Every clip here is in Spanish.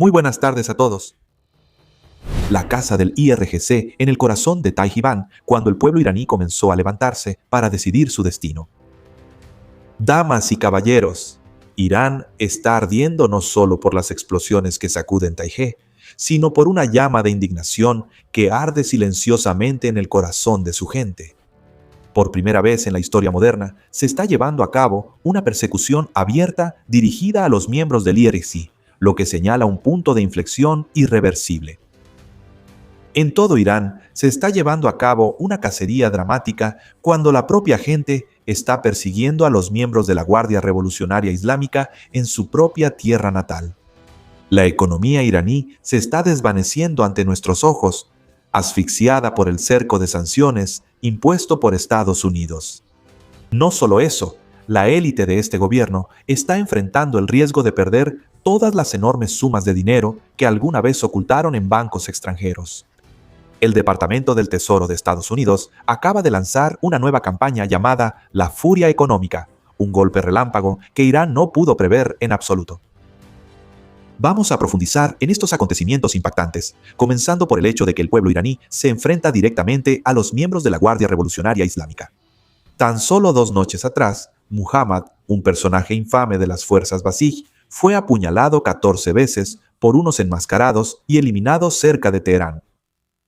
Muy buenas tardes a todos. La casa del IRGC en el corazón de Taijiván cuando el pueblo iraní comenzó a levantarse para decidir su destino. Damas y caballeros, Irán está ardiendo no solo por las explosiones que sacuden Taijé, sino por una llama de indignación que arde silenciosamente en el corazón de su gente. Por primera vez en la historia moderna, se está llevando a cabo una persecución abierta dirigida a los miembros del IRGC, lo que señala un punto de inflexión irreversible. En todo Irán se está llevando a cabo una cacería dramática cuando la propia gente está persiguiendo a los miembros de la Guardia Revolucionaria Islámica en su propia tierra natal. La economía iraní se está desvaneciendo ante nuestros ojos, asfixiada por el cerco de sanciones impuesto por Estados Unidos. No solo eso, la élite de este gobierno está enfrentando el riesgo de perder todas las enormes sumas de dinero que alguna vez ocultaron en bancos extranjeros. El Departamento del Tesoro de Estados Unidos acaba de lanzar una nueva campaña llamada La Furia Económica, un golpe relámpago que Irán no pudo prever en absoluto. Vamos a profundizar en estos acontecimientos impactantes, comenzando por el hecho de que el pueblo iraní se enfrenta directamente a los miembros de la Guardia Revolucionaria Islámica. Tan solo 2 noches atrás, Muhammad, un personaje infame de las fuerzas Basij, fue apuñalado 14 veces por unos enmascarados y eliminado cerca de Teherán.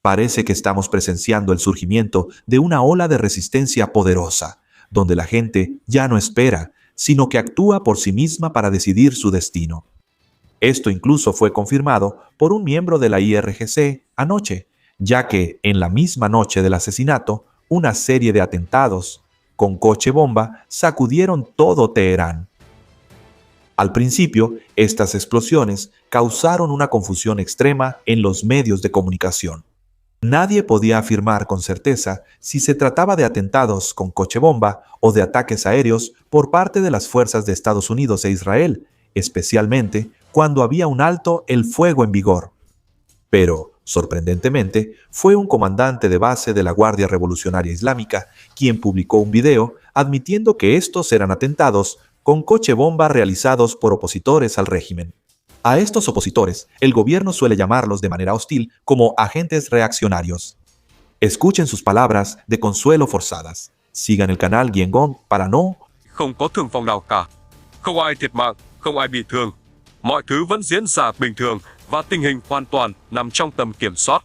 Parece que estamos presenciando el surgimiento de una ola de resistencia poderosa, donde la gente ya no espera, sino que actúa por sí misma para decidir su destino. Esto incluso fue confirmado por un miembro de la IRGC anoche, ya que en la misma noche del asesinato, una serie de atentados con coche bomba sacudieron todo Teherán. Al principio, estas explosiones causaron una confusión extrema en los medios de comunicación. Nadie podía afirmar con certeza si se trataba de atentados con coche bomba o de ataques aéreos por parte de las fuerzas de Estados Unidos e Israel, especialmente cuando había un alto el fuego en vigor. Pero, sorprendentemente, fue un comandante de base de la Guardia Revolucionaria Islámica quien publicó un video admitiendo que estos eran atentados con coche bomba realizados por opositores al régimen. A estos opositores, el gobierno suele llamarlos de manera hostil como agentes reaccionarios. Escuchen sus palabras de consuelo forzadas. Sigan el canal Giengon para no... Không có thương vong nào cả. Không ai thiệt mạng, không ai bị thương. Mọi thứ vẫn diễn ra bình thường và tình hình hoàn toàn nằm trong tầm kiểm soát.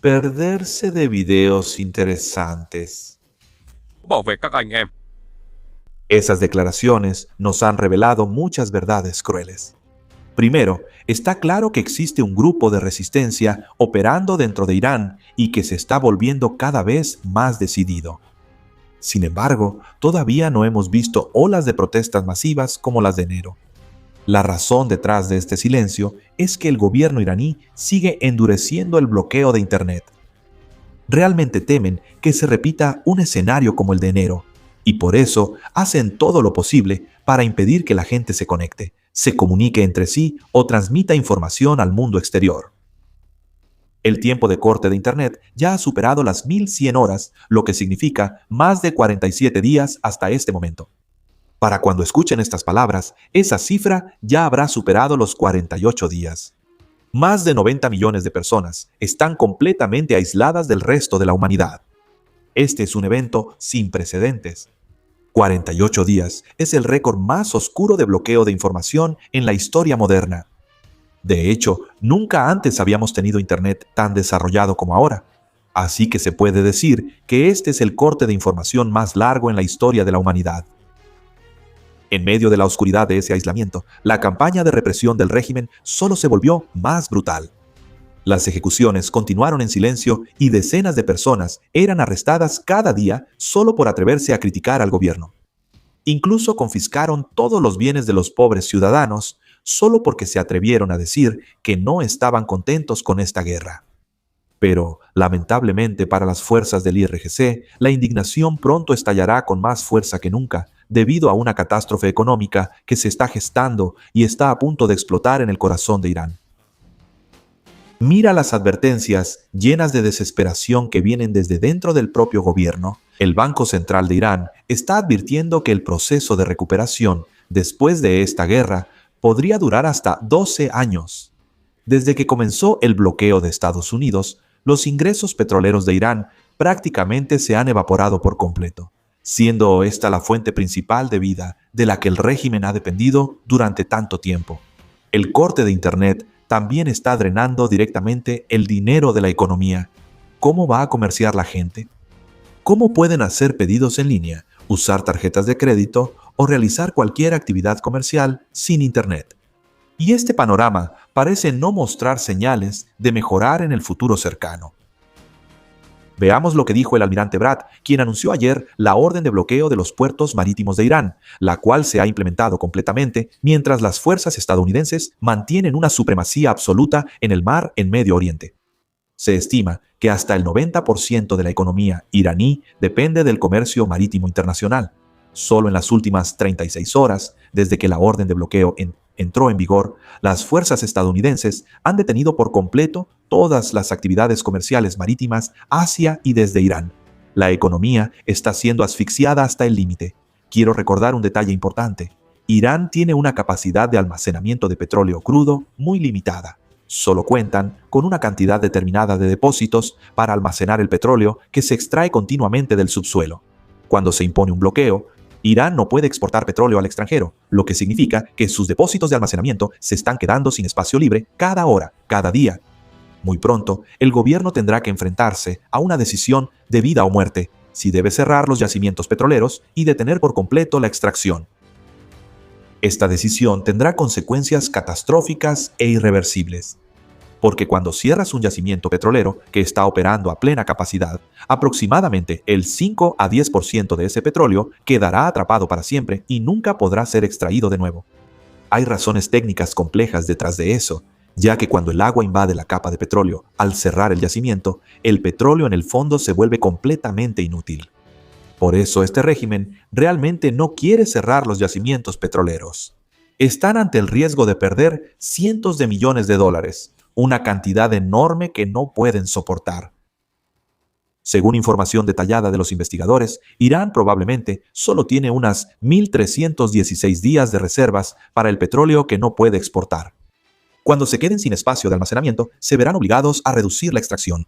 Perderse de videos interesantes. Bảo vệ các anh em. Esas declaraciones nos han revelado muchas verdades crueles. Primero, está claro que existe un grupo de resistencia operando dentro de Irán y que se está volviendo cada vez más decidido. Sin embargo, todavía no hemos visto olas de protestas masivas como las de enero. La razón detrás de este silencio es que el gobierno iraní sigue endureciendo el bloqueo de Internet. Realmente temen que se repita un escenario como el de enero, y por eso hacen todo lo posible para impedir que la gente se conecte, se comunique entre sí o transmita información al mundo exterior. El tiempo de corte de Internet ya ha superado las 1100 horas, lo que significa más de 47 días hasta este momento. Para cuando escuchen estas palabras, esa cifra ya habrá superado los 48 días. Más de 90 millones de personas están completamente aisladas del resto de la humanidad. Este es un evento sin precedentes. 48 días es el récord más oscuro de bloqueo de información en la historia moderna. De hecho, nunca antes habíamos tenido Internet tan desarrollado como ahora. Así que se puede decir que este es el corte de información más largo en la historia de la humanidad. En medio de la oscuridad de ese aislamiento, la campaña de represión del régimen solo se volvió más brutal. Las ejecuciones continuaron en silencio y decenas de personas eran arrestadas cada día solo por atreverse a criticar al gobierno. Incluso confiscaron todos los bienes de los pobres ciudadanos solo porque se atrevieron a decir que no estaban contentos con esta guerra. Pero, lamentablemente para las fuerzas del IRGC, la indignación pronto estallará con más fuerza que nunca debido a una catástrofe económica que se está gestando y está a punto de explotar en el corazón de Irán. Mira las advertencias llenas de desesperación que vienen desde dentro del propio gobierno. El Banco Central de Irán está advirtiendo que el proceso de recuperación después de esta guerra podría durar hasta 12 años. Desde que comenzó el bloqueo de Estados Unidos, los ingresos petroleros de Irán prácticamente se han evaporado por completo, siendo esta la fuente principal de vida de la que el régimen ha dependido durante tanto tiempo. El corte de Internet también está drenando directamente el dinero de la economía. ¿Cómo va a comerciar la gente? ¿Cómo pueden hacer pedidos en línea, usar tarjetas de crédito o realizar cualquier actividad comercial sin Internet? Y este panorama parece no mostrar señales de mejorar en el futuro cercano. Veamos lo que dijo el almirante Brad, quien anunció ayer la orden de bloqueo de los puertos marítimos de Irán, la cual se ha implementado completamente mientras las fuerzas estadounidenses mantienen una supremacía absoluta en el mar en Medio Oriente. Se estima que hasta el 90% de la economía iraní depende del comercio marítimo internacional. Solo en las últimas 36 horas, desde que la orden de bloqueo entró en vigor, las fuerzas estadounidenses han detenido por completo todas las actividades comerciales marítimas hacia y desde Irán. La economía está siendo asfixiada hasta el límite. Quiero recordar un detalle importante. Irán tiene una capacidad de almacenamiento de petróleo crudo muy limitada. Solo cuentan con una cantidad determinada de depósitos para almacenar el petróleo que se extrae continuamente del subsuelo. Cuando se impone un bloqueo, Irán no puede exportar petróleo al extranjero, lo que significa que sus depósitos de almacenamiento se están quedando sin espacio libre cada hora, cada día. Muy pronto, el gobierno tendrá que enfrentarse a una decisión de vida o muerte, si debe cerrar los yacimientos petroleros y detener por completo la extracción. Esta decisión tendrá consecuencias catastróficas e irreversibles. Porque cuando cierras un yacimiento petrolero que está operando a plena capacidad, aproximadamente el 5 a 10% de ese petróleo quedará atrapado para siempre y nunca podrá ser extraído de nuevo. Hay razones técnicas complejas detrás de eso, ya que cuando el agua invade la capa de petróleo al cerrar el yacimiento, el petróleo en el fondo se vuelve completamente inútil. Por eso este régimen realmente no quiere cerrar los yacimientos petroleros. Están ante el riesgo de perder cientos de millones de dólares, una cantidad enorme que no pueden soportar. Según información detallada de los investigadores, Irán probablemente solo tiene unas 1.316 días de reservas para el petróleo que no puede exportar. Cuando se queden sin espacio de almacenamiento, se verán obligados a reducir la extracción.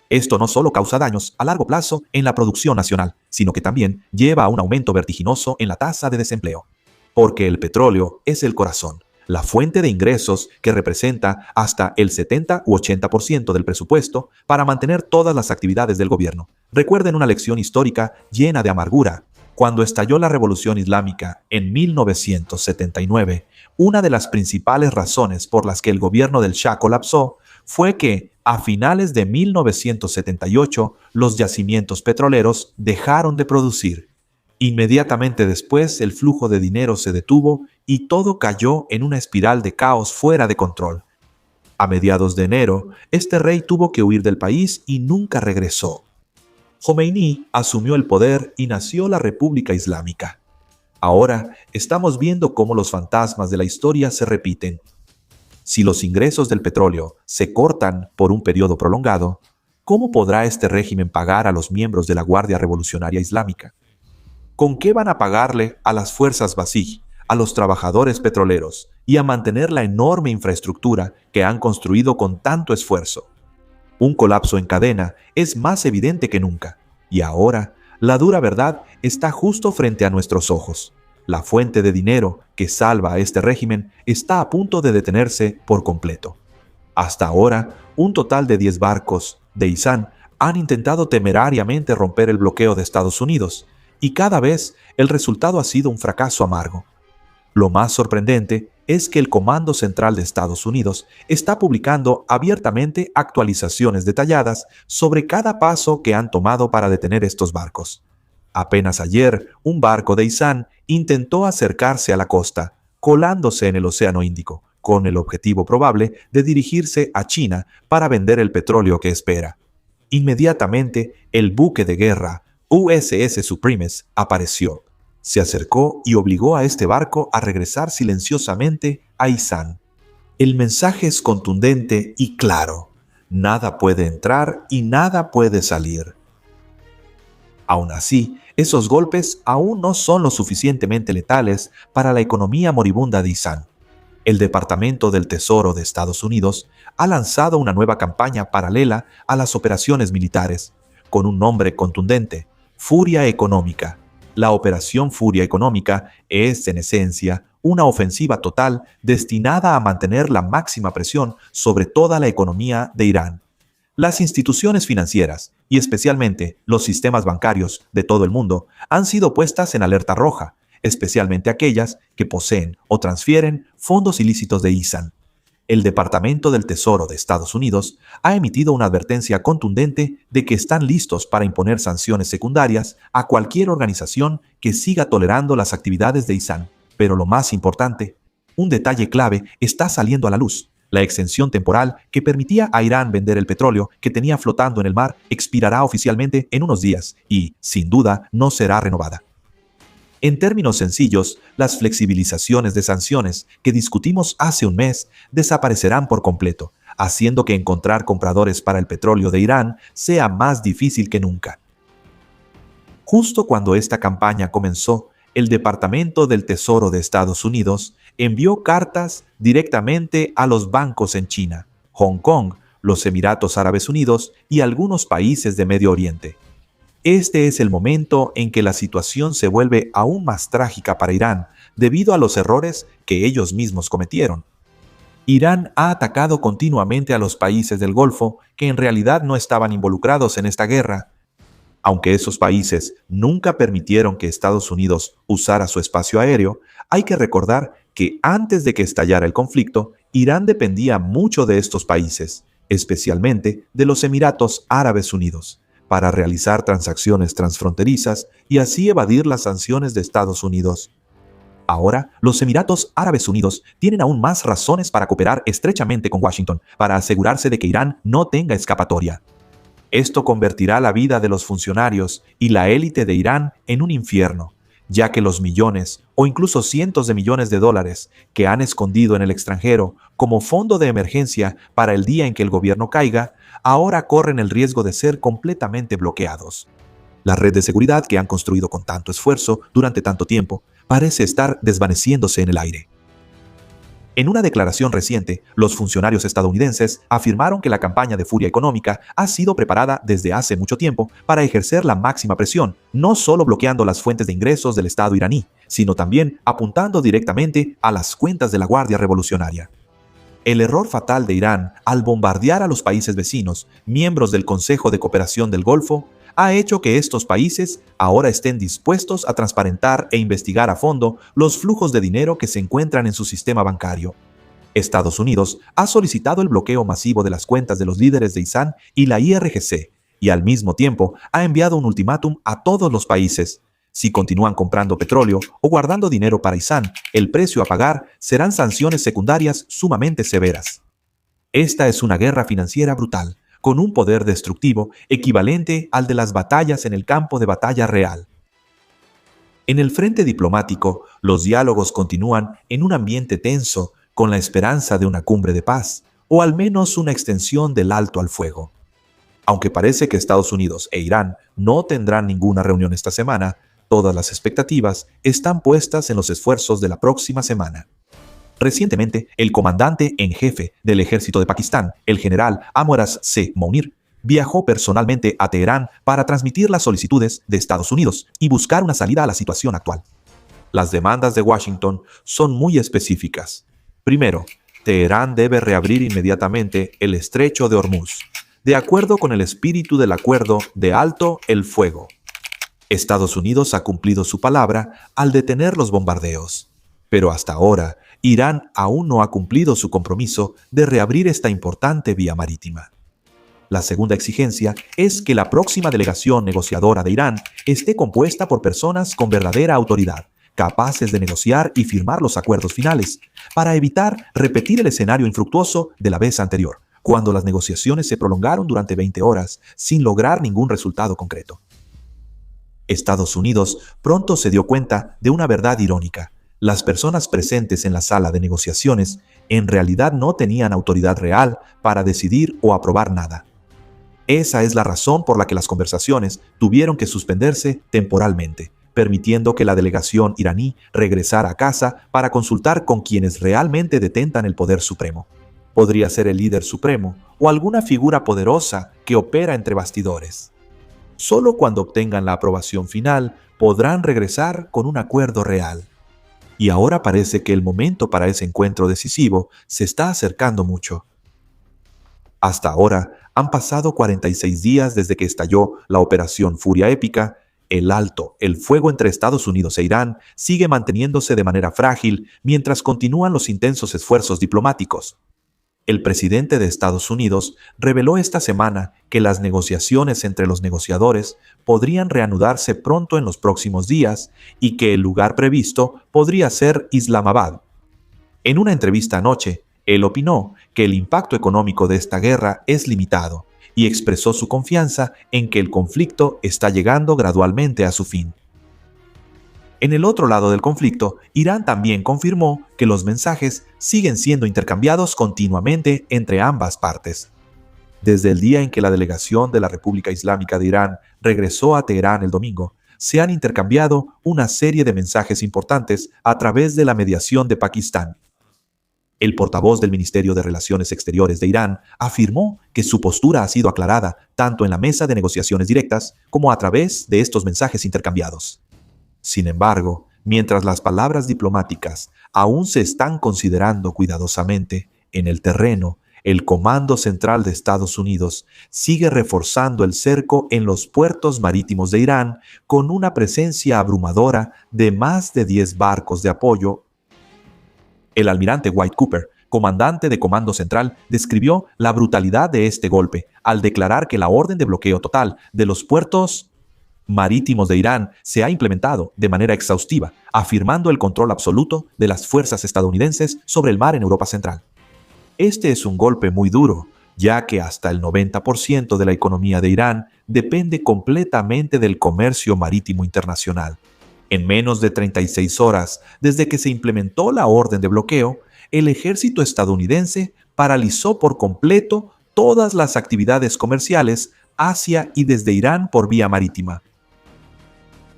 Esto no solo causa daños a largo plazo en la producción nacional, sino que también lleva a un aumento vertiginoso en la tasa de desempleo. Porque el petróleo es el corazón, la fuente de ingresos que representa hasta el 70 u 80% del presupuesto para mantener todas las actividades del gobierno. Recuerden una lección histórica llena de amargura. Cuando estalló la Revolución Islámica en 1979, una de las principales razones por las que el gobierno del Shah colapsó fue que, a finales de 1978, los yacimientos petroleros dejaron de producir. Inmediatamente después, el flujo de dinero se detuvo y todo cayó en una espiral de caos fuera de control. A mediados de enero, este rey tuvo que huir del país y nunca regresó. Jomeini asumió el poder y nació la República Islámica. Ahora estamos viendo cómo los fantasmas de la historia se repiten. Si los ingresos del petróleo se cortan por un periodo prolongado, ¿cómo podrá este régimen pagar a los miembros de la Guardia Revolucionaria Islámica? ¿Con qué van a pagarle a las fuerzas Basij, a los trabajadores petroleros y a mantener la enorme infraestructura que han construido con tanto esfuerzo? Un colapso en cadena es más evidente que nunca, y ahora la dura verdad está justo frente a nuestros ojos. La fuente de dinero que salva a este régimen está a punto de detenerse por completo. Hasta ahora, un total de 10 barcos de Izan han intentado temerariamente romper el bloqueo de Estados Unidos, y cada vez el resultado ha sido un fracaso amargo. Lo más sorprendente es que el Comando Central de Estados Unidos está publicando abiertamente actualizaciones detalladas sobre cada paso que han tomado para detener estos barcos. Apenas ayer, un barco de Izan intentó acercarse a la costa, colándose en el Océano Índico, con el objetivo probable de dirigirse a China para vender el petróleo que espera. Inmediatamente, el buque de guerra USS Supremes apareció. Se acercó y obligó a este barco a regresar silenciosamente a Izan. El mensaje es contundente y claro. Nada puede entrar y nada puede salir. Aún así, esos golpes aún no son lo suficientemente letales para la economía moribunda de Izan. El Departamento del Tesoro de Estados Unidos ha lanzado una nueva campaña paralela a las operaciones militares, con un nombre contundente: Furia Económica. La Operación Furia Económica es, en esencia, una ofensiva total destinada a mantener la máxima presión sobre toda la economía de Irán. Las instituciones financieras, y especialmente los sistemas bancarios de todo el mundo, han sido puestas en alerta roja, especialmente aquellas que poseen o transfieren fondos ilícitos de ISAN. El Departamento del Tesoro de Estados Unidos ha emitido una advertencia contundente de que están listos para imponer sanciones secundarias a cualquier organización que siga tolerando las actividades de ISAN. Pero lo más importante, un detalle clave está saliendo a la luz. La exención temporal que permitía a Irán vender el petróleo que tenía flotando en el mar expirará oficialmente en unos días y, sin duda, no será renovada. En términos sencillos, las flexibilizaciones de sanciones que discutimos hace un mes desaparecerán por completo, haciendo que encontrar compradores para el petróleo de Irán sea más difícil que nunca. Justo cuando esta campaña comenzó, el Departamento del Tesoro de Estados Unidos envió cartas directamente a los bancos en China, Hong Kong, los Emiratos Árabes Unidos y algunos países de Medio Oriente. Este es el momento en que la situación se vuelve aún más trágica para Irán debido a los errores que ellos mismos cometieron. Irán ha atacado continuamente a los países del Golfo que en realidad no estaban involucrados en esta guerra. Aunque esos países nunca permitieron que Estados Unidos usara su espacio aéreo, hay que recordar que antes de que estallara el conflicto, Irán dependía mucho de estos países, especialmente de los Emiratos Árabes Unidos, para realizar transacciones transfronterizas y así evadir las sanciones de Estados Unidos. Ahora, los Emiratos Árabes Unidos tienen aún más razones para cooperar estrechamente con Washington para asegurarse de que Irán no tenga escapatoria. Esto convertirá la vida de los funcionarios y la élite de Irán en un infierno, ya que los millones o incluso cientos de millones de dólares que han escondido en el extranjero como fondo de emergencia para el día en que el gobierno caiga, ahora corren el riesgo de ser completamente bloqueados. La red de seguridad que han construido con tanto esfuerzo durante tanto tiempo parece estar desvaneciéndose en el aire. En una declaración reciente, los funcionarios estadounidenses afirmaron que la campaña de furia económica ha sido preparada desde hace mucho tiempo para ejercer la máxima presión, no solo bloqueando las fuentes de ingresos del Estado iraní, sino también apuntando directamente a las cuentas de la Guardia Revolucionaria. El error fatal de Irán al bombardear a los países vecinos, miembros del Consejo de Cooperación del Golfo, ha hecho que estos países ahora estén dispuestos a transparentar e investigar a fondo los flujos de dinero que se encuentran en su sistema bancario. Estados Unidos ha solicitado el bloqueo masivo de las cuentas de los líderes de ISAN y la IRGC, y al mismo tiempo ha enviado un ultimátum a todos los países. Si continúan comprando petróleo o guardando dinero para ISAN, el precio a pagar serán sanciones secundarias sumamente severas. Esta es una guerra financiera brutal, con un poder destructivo equivalente al de las batallas en el campo de batalla real. En el frente diplomático, los diálogos continúan en un ambiente tenso con la esperanza de una cumbre de paz, o al menos una extensión del alto al fuego. Aunque parece que Estados Unidos e Irán no tendrán ninguna reunión esta semana, todas las expectativas están puestas en los esfuerzos de la próxima semana. Recientemente, el comandante en jefe del ejército de Pakistán, el general Amoraz C. Mounir, viajó personalmente a Teherán para transmitir las solicitudes de Estados Unidos y buscar una salida a la situación actual. Las demandas de Washington son muy específicas. Primero, Teherán debe reabrir inmediatamente el estrecho de Hormuz, de acuerdo con el espíritu del acuerdo de alto el fuego. Estados Unidos ha cumplido su palabra al detener los bombardeos, pero hasta ahora, Irán aún no ha cumplido su compromiso de reabrir esta importante vía marítima. La segunda exigencia es que la próxima delegación negociadora de Irán esté compuesta por personas con verdadera autoridad, capaces de negociar y firmar los acuerdos finales, para evitar repetir el escenario infructuoso de la vez anterior, cuando las negociaciones se prolongaron durante 20 horas sin lograr ningún resultado concreto. Estados Unidos pronto se dio cuenta de una verdad irónica. Las personas presentes en la sala de negociaciones en realidad no tenían autoridad real para decidir o aprobar nada. Esa es la razón por la que las conversaciones tuvieron que suspenderse temporalmente, permitiendo que la delegación iraní regresara a casa para consultar con quienes realmente detentan el poder supremo. Podría ser el líder supremo o alguna figura poderosa que opera entre bastidores. Solo cuando obtengan la aprobación final podrán regresar con un acuerdo real. Y ahora parece que el momento para ese encuentro decisivo se está acercando mucho. Hasta ahora han pasado 46 días desde que estalló la Operación Furia Épica. El fuego entre Estados Unidos e Irán sigue manteniéndose de manera frágil mientras continúan los intensos esfuerzos diplomáticos. El presidente de Estados Unidos reveló esta semana que las negociaciones entre los negociadores podrían reanudarse pronto en los próximos días y que el lugar previsto podría ser Islamabad. En una entrevista anoche, él opinó que el impacto económico de esta guerra es limitado y expresó su confianza en que el conflicto está llegando gradualmente a su fin. En el otro lado del conflicto, Irán también confirmó que los mensajes siguen siendo intercambiados continuamente entre ambas partes. Desde el día en que la delegación de la República Islámica de Irán regresó a Teherán el domingo, se han intercambiado una serie de mensajes importantes a través de la mediación de Pakistán. El portavoz del Ministerio de Relaciones Exteriores de Irán afirmó que su postura ha sido aclarada tanto en la mesa de negociaciones directas como a través de estos mensajes intercambiados. Sin embargo, mientras las palabras diplomáticas aún se están considerando cuidadosamente, en el terreno, el Comando Central de Estados Unidos sigue reforzando el cerco en los puertos marítimos de Irán con una presencia abrumadora de más de 10 barcos de apoyo. El almirante White Cooper, comandante de Comando Central, describió la brutalidad de este golpe al declarar que la orden de bloqueo total de los puertos marítimos de Irán se ha implementado de manera exhaustiva, afirmando el control absoluto de las fuerzas estadounidenses sobre el mar en Europa Central. Este es un golpe muy duro, ya que hasta el 90% de la economía de Irán depende completamente del comercio marítimo internacional. En menos de 36 horas desde que se implementó la orden de bloqueo, el ejército estadounidense paralizó por completo todas las actividades comerciales hacia y desde Irán por vía marítima.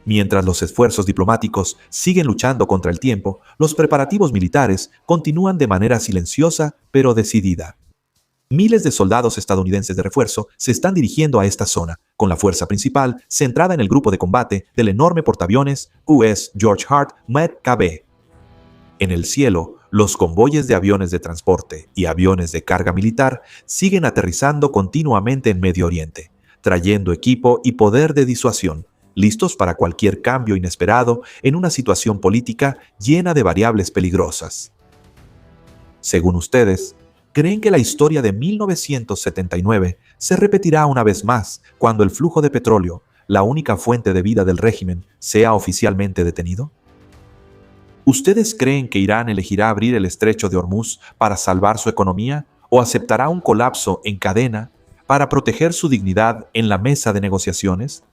Mientras los esfuerzos diplomáticos siguen luchando contra el tiempo, los preparativos militares continúan de manera silenciosa pero decidida. Miles de soldados estadounidenses de refuerzo se están dirigiendo a esta zona, con la fuerza principal centrada en el grupo de combate del enorme portaaviones US George Hart McCabe. En el cielo, los convoyes de aviones de transporte y aviones de carga militar siguen aterrizando continuamente en Medio Oriente, trayendo equipo y poder de disuasión, listos para cualquier cambio inesperado en una situación política llena de variables peligrosas. Según ustedes, ¿creen que la historia de 1979 se repetirá una vez más cuando el flujo de petróleo, la única fuente de vida del régimen, sea oficialmente detenido? ¿Ustedes creen que Irán elegirá abrir el estrecho de Hormuz para salvar su economía o aceptará un colapso en cadena para proteger su dignidad en la mesa de negociaciones?